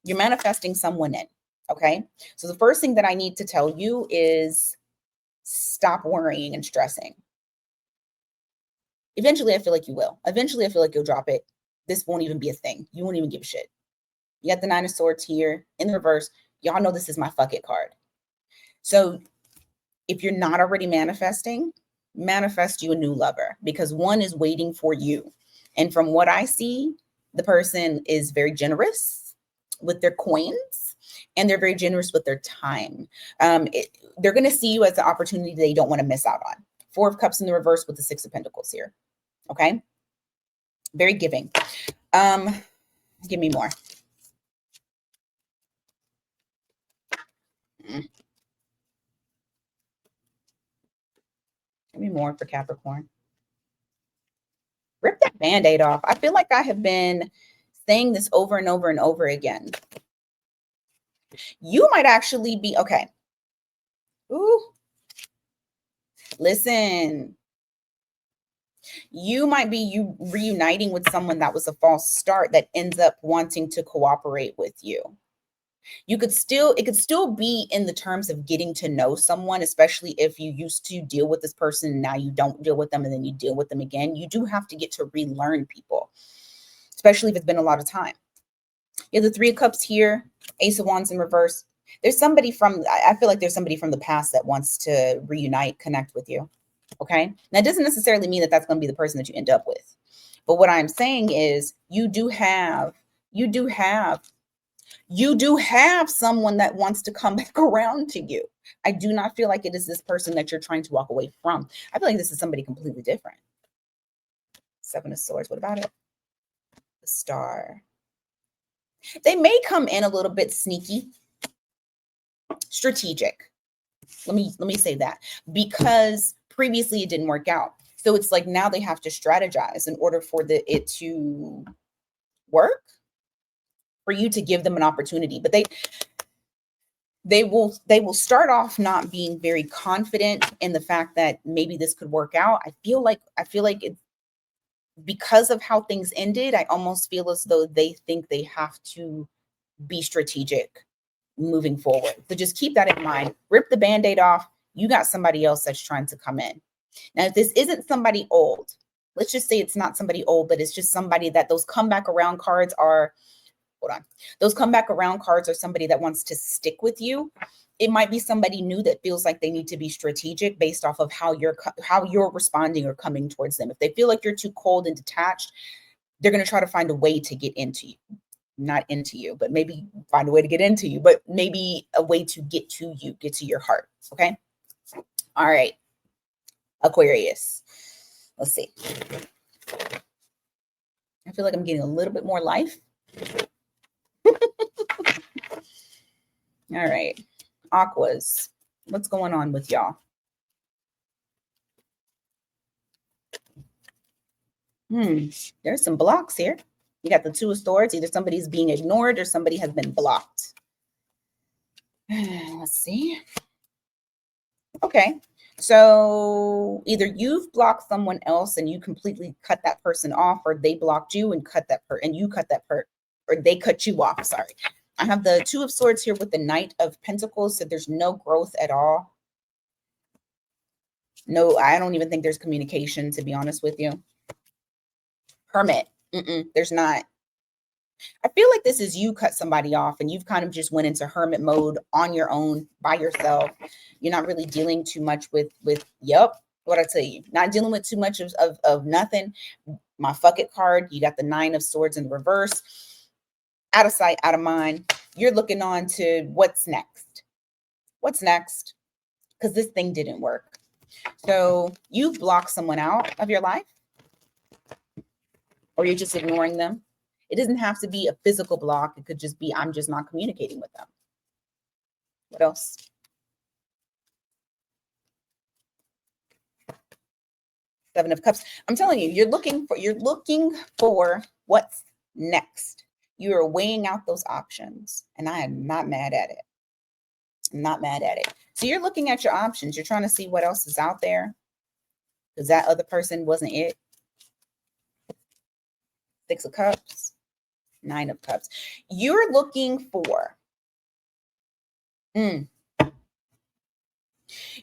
You're manifesting someone in. Okay. So the first thing that I need to tell you is stop worrying and stressing. Eventually, I feel like you will. Eventually, I feel like you'll drop it. This won't even be a thing. You won't even give a shit. You got the Nine of Swords here in the reverse. Y'all know this is my fuck it card. So if you're not already manifesting, manifest you a new lover, because one is waiting for you. And from what I see, the person is very generous with their coins and they're very generous with their time. They're going to see you as an opportunity they don't want to miss out on. Four of Cups in the reverse with the Six of Pentacles here. Okay. Very giving. Give me more. Give me more for Capricorn. Rip that Band-Aid off. I feel like I have been saying this over and over and over again. You might actually be, okay. Ooh, listen. You might be reuniting with someone that was a false start that ends up wanting to cooperate with you. It could still be in the terms of getting to know someone, especially if you used to deal with this person and now you don't deal with them and then you deal with them again. You do have to get to relearn people, especially if it's been a lot of time. You have the Three of Cups here, Ace of Wands in reverse. There's somebody I feel like there's somebody from the past that wants to reunite, connect with you. Okay. Now, it doesn't necessarily mean that that's going to be the person that you end up with. But what I'm saying is you do have someone that wants to come back around to you. I do not feel like it is this person that you're trying to walk away from. I feel like this is somebody completely different. Seven of Swords. What about it? The Star. They may come in a little bit sneaky, strategic. Let me say that, because previously it didn't work out. So it's like now they have to strategize in order for it to work, for you to give them an opportunity. But they will start off not being very confident in the fact that maybe this could work out. I feel like it's because of how things ended. I almost feel as though they think they have to be strategic moving forward. So just keep that in mind. Rip the Band-Aid off. You got somebody else that's trying to come in. Now, if this isn't somebody old, let's just say it's not somebody old, but it's just somebody that those comeback around cards are, those comeback around cards are somebody that wants to stick with you. It might be somebody new that feels like they need to be strategic based off of how you're responding or coming towards them. If they feel like you're too cold and detached, they're going to try to find a way to get into you. Not into you, but maybe find a way to get into you, but maybe a way to get to you, get to your heart. Okay. All right. Aquarius. Let's see. I feel like I'm getting a little bit more life. All right. Aquas. What's going on with y'all? There's some blocks here. You got the Two of Swords. Either somebody's being ignored or somebody has been blocked. Let's see. Okay. So either you've blocked someone else and you completely cut that person off, or they blocked you and cut that and you cut that or they cut you off. Sorry. I have the Two of Swords here with the Knight of Pentacles. So there's no growth at all. No, I don't even think there's communication, to be honest with you. Hermit. There's not. I feel like this is you cut somebody off and you've kind of just went into hermit mode on your own, by yourself. You're not really dealing too much with what I tell you, not dealing with too much of nothing. My fuck it card, you got the Nine of Swords in reverse. Out of sight, out of mind. You're looking on to what's next. What's next? Because this thing didn't work. So you've blocked someone out of your life, or you're just ignoring them. It doesn't have to be a physical block. It could just be, I'm just not communicating with them. What else? Seven of Cups. I'm telling you, you're looking for what's next. You are weighing out those options, and I am not mad at it. I'm not mad at it. So you're looking at your options. You're trying to see what else is out there, because that other person wasn't it. Six of Cups. Nine of Cups. You're looking for,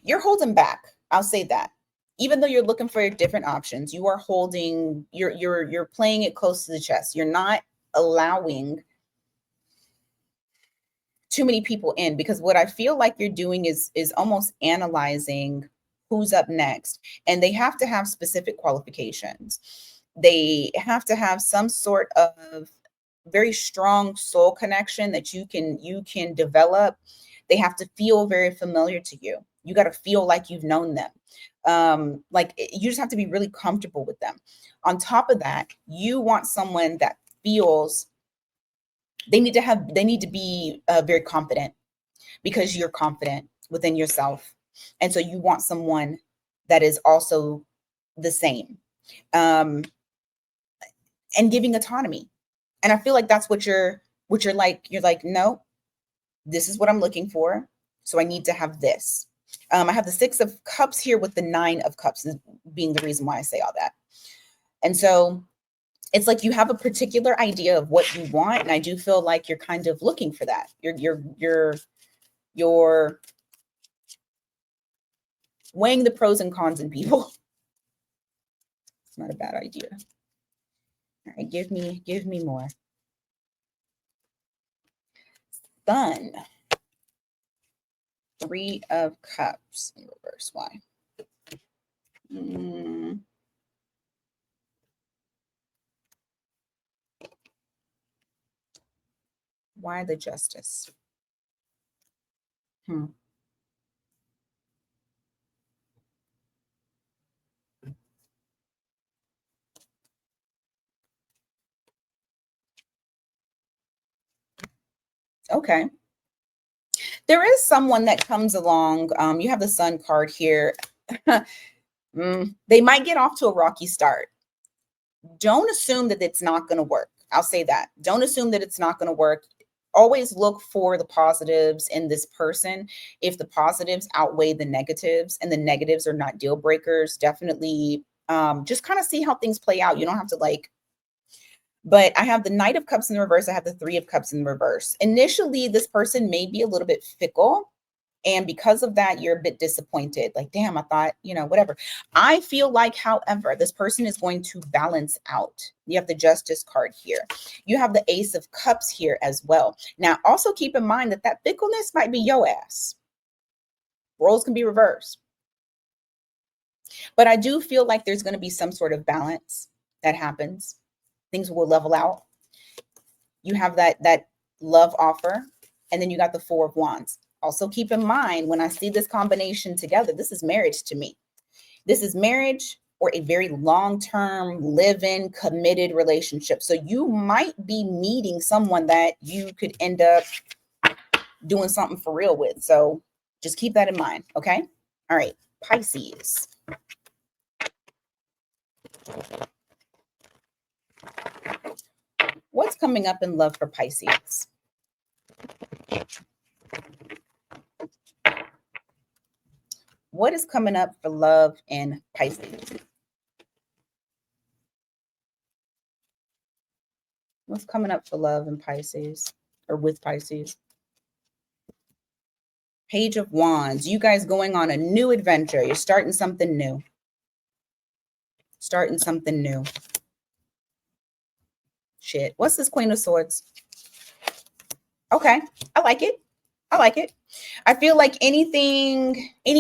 you're holding back. I'll say that. Even though you're looking for different options, you are holding, you're playing it close to the chest. You're not allowing too many people in, because what I feel like you're doing is almost analyzing who's up next, and they have to have specific qualifications. They have to have some sort of very strong soul connection that you can develop. They have to feel very familiar to you. You got to feel like you've known them. Like you just have to be really comfortable with them. On top of that, you want someone that feels they need to be very confident, because you're confident within yourself. And so you want someone that is also the same, and giving autonomy. And I feel like that's what you're like, no, this is what I'm looking for. So I need to have this. I have the 6 of Cups here with the 9 of Cups being the reason why I say all that. And so it's like you have a particular idea of what you want, and I do feel like you're kind of looking for that. You're weighing the pros and cons in people. It's not a bad idea. All right, give me more. Sun. 3 of Cups in reverse. Why? Why the Justice? Okay. There is someone that comes along. You have the Sun card here. They might get off to a rocky start. Don't assume that it's not going to work. I'll say that. Don't assume that it's not going to work. Always look for the positives in this person. If the positives outweigh the negatives and the negatives are not deal breakers, definitely just kind of see how things play out. You don't have to like, but I have the Knight of Cups in the reverse. I have the 3 of Cups in the reverse. Initially, this person may be a little bit fickle. And because of that, you're a bit disappointed. Like, damn, I thought, whatever. I feel like, however, this person is going to balance out. You have the Justice card here. You have the Ace of Cups here as well. Now, also keep in mind that fickleness might be your ass. Roles can be reversed. But I do feel like there's going to be some sort of balance that happens. Things will level out. You have that love offer. And then you got the 4 of Wands. Also keep in mind, when I see this combination together, this is marriage to me. This is marriage or a very long-term, live-in, committed relationship. So you might be meeting someone that you could end up doing something for real with. So just keep that in mind, okay? All right, Pisces. What's coming up in love for Pisces? What is coming up for love in Pisces? What's coming up for love in Pisces or with Pisces? Page of Wands. You guys going on a new adventure. You're starting something new. Starting something new. Shit. What's this Queen of Swords? Okay. I like it. I like it. I feel like any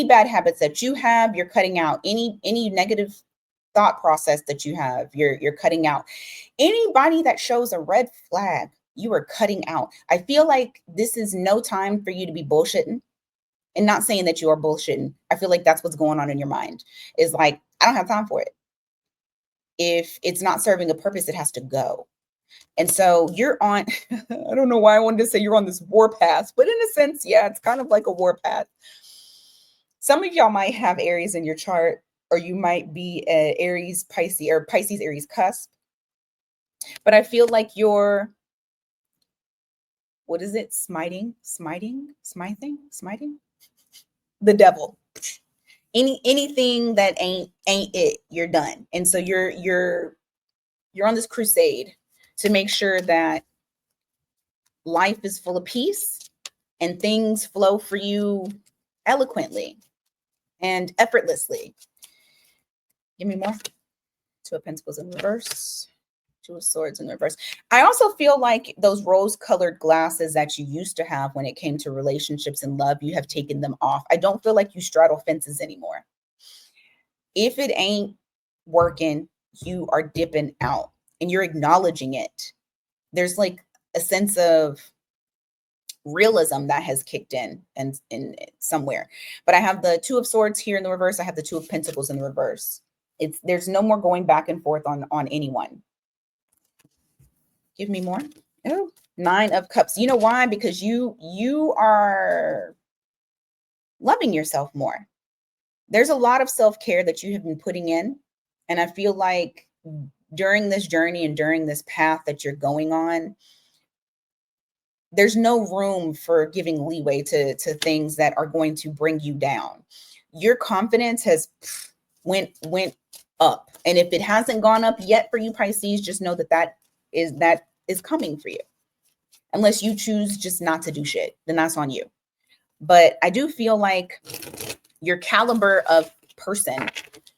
bad habits that you have, you're cutting out. Any negative thought process that you have, you're cutting out. Anybody that shows a red flag, you are cutting out. I feel like this is no time for you to be bullshitting. And not saying that you are bullshitting. I feel like that's what's going on in your mind. Is like, I don't have time for it. If it's not serving a purpose, it has to go. And so you're on, I don't know why I wanted to say you're on this war path, but in a sense, yeah, it's kind of like a war path. Some of y'all might have Aries in your chart, or you might be a Aries, Pisces, or Pisces, Aries cusp. But I feel like you're, what is it? Smiting? The devil. Anything that ain't it, you're done. And so you're on this crusade to make sure that life is full of peace and things flow for you eloquently and effortlessly. Give me more. 2 of Pentacles in reverse. 2 of Swords in reverse. I also feel like those rose-colored glasses that you used to have when it came to relationships and love, you have taken them off. I don't feel like you straddle fences anymore. If it ain't working, you are dipping out and you're acknowledging it. There's like a sense of realism that has kicked in and in somewhere. But I have the 2 of Swords here in the reverse. I have the 2 of Pentacles in the reverse. There's no more going back and forth on anyone. Give me more. Oh, 9 of Cups. You know why? Because you are loving yourself more. There's a lot of self-care that you have been putting in. And I feel like during this journey and during this path that you're going on, there's no room for giving leeway to things that are going to bring you down. Your confidence has went up. And if it hasn't gone up yet for you, Pisces, just know that is coming for you. Unless you choose just not to do shit, then that's on you. But I do feel like your caliber of person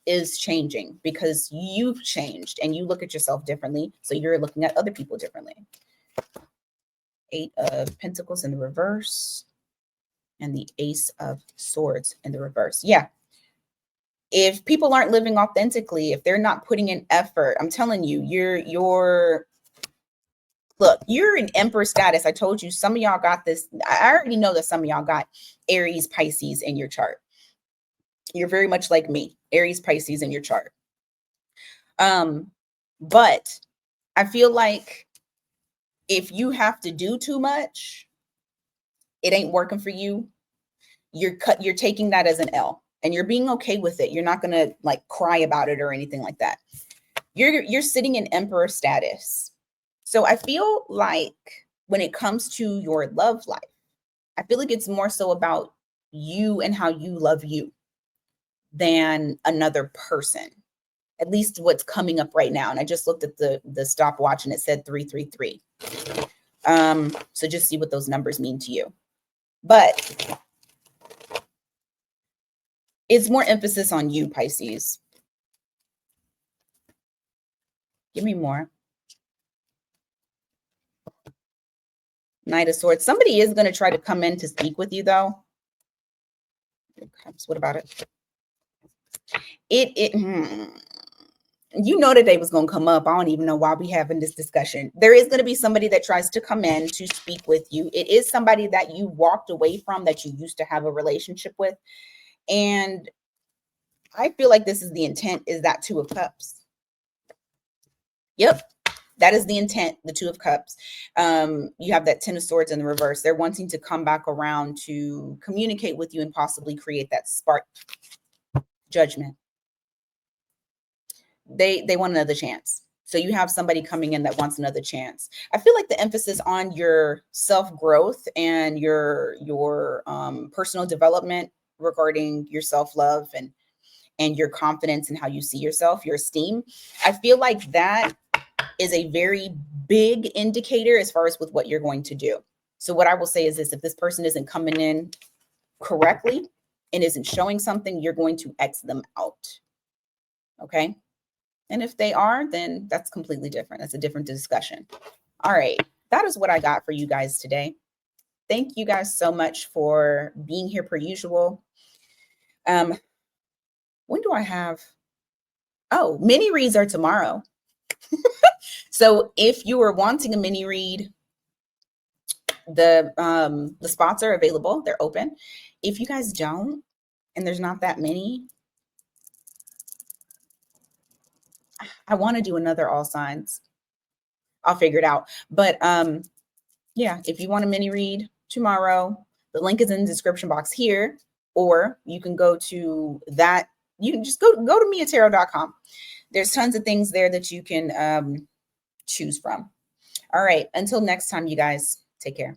is changing because you've changed and you look at yourself differently. So you're looking at other people differently. 8 of Pentacles in the reverse and the Ace of Swords in the reverse. Yeah. If people aren't living authentically, if they're not putting in effort, I'm telling you, look, you're in Emperor status. I told you some of y'all got this. I already know that some of y'all got Aries, Pisces in your chart. You're very much like me, Aries, Pisces in your chart. But I feel like if you have to do too much, it ain't working for you. You're taking that as an L and you're being okay with it. You're not going to like cry about it or anything like that. You're sitting in Emperor status. So I feel like when it comes to your love life, I feel like it's more so about you and how you love you than another person. At least what's coming up right now. And I just looked at the stopwatch and it said 333. So just see what those numbers mean to you. But it's more emphasis on you, Pisces. Give me more. Knight of Swords. Somebody is going to try to come in to speak with you, though. What about it? You know that they was going to come up. I don't even know why we having this discussion. There is going to be somebody that tries to come in to speak with you. It is somebody that you walked away from, that you used to have a relationship with. And I feel like this is the intent, is that 2 of Cups. Yep. That is the intent, the 2 of Cups. You have that 10 of Swords in the reverse. They're wanting to come back around to communicate with you and possibly create that spark. Judgment. They want another chance. So you have somebody coming in that wants another chance. I feel like the emphasis on your self-growth and your personal development regarding your self-love and your confidence and how you see yourself, your esteem. I feel like that is a very big indicator as far as with what you're going to do. So what I will say is this: if this person isn't coming in correctly and isn't showing something, you're going to X them out. Okay. And if they are, then that's completely different. That's a different discussion. All right. That is what I got for you guys today. Thank you guys so much for being here per usual. When do I have? Oh, mini reads are tomorrow. So if you are wanting a mini read, the spots are available. They're open. If you guys don't, and there's not that many, I want to do another all signs. I'll figure it out. But yeah, if you want a mini read tomorrow, the link is in the description box here, or you can go to that. You can just go to miatarot.com. There's tons of things there that you can choose from. All right. Until next time, you guys, take care.